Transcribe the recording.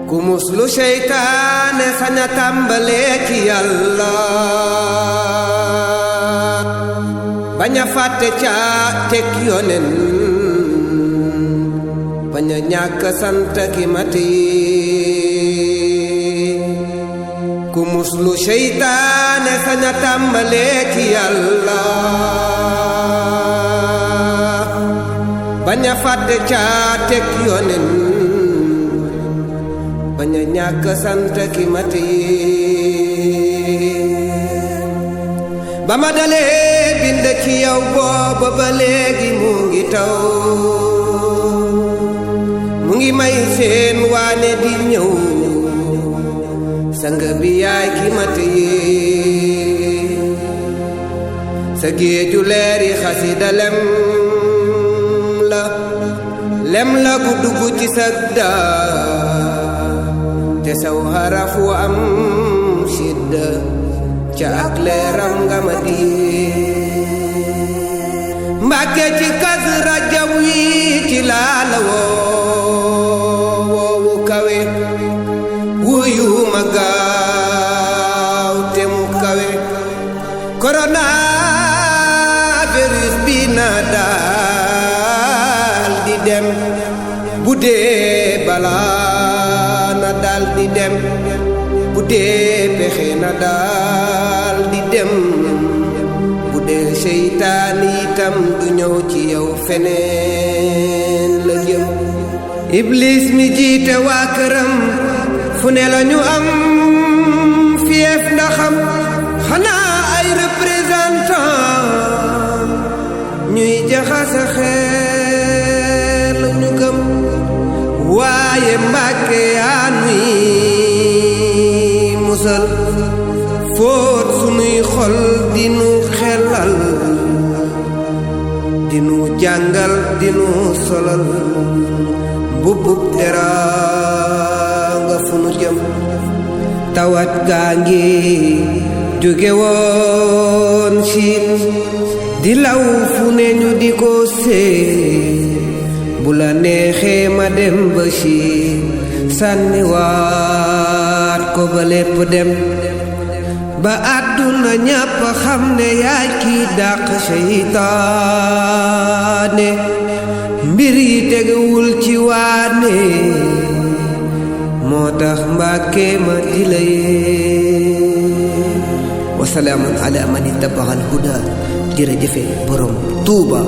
ku muslu seytaane saña tàmbalee ci Yàlla baña fàtte caa teg yonen baña ñàkk sant ki mati ku muslu seytaane saña tàmbalee ci Yàlla baña fàtte caa teg yonen baña ñàkk sant ki mati ba ma dalee bind ci yow booba ba léegi mu ngi taw mu ngi may seen waane di ñëw sang bi yaay ki mati sa géeju leeri xasida lem la gu dugg ci sag daa te saw xaraf wu am shidda ca ak leeram nga ma di Mbàkke ci kas rajab wi ci laa la woowu kawe wuyu ma gaaw te mu kawe coronavirus bi na daal di dem bu dee balaa na daal di dem bu dee pexe na daal di dem bu dee seytaan itam du ñëw ci yow feneen la jëm iblis mi jiite waa këram fu ne la ñu am fief ndaxam xanaa ay représentant ñuy jaxase xeer la ñu gëm waaye Mbàkke yaa nuy musal fóot sunuy xol dinu xelal dinu jàngal dinu solal mbubbub teraanga fu nu jëm tawat gaa ngi jóge woon Siin di law fu ne ñu di ko see bu la neexee ma dem ba Siin sànni waat ko ba lépp dem ba àdduna ñàpp xam ne yaay kii dàq seytaane mbir yi tegewul ci waane moo tax Mbàkke ma di la yee wa salaamun ala man ittaba'a al huda jërëjëfe borom Tuuba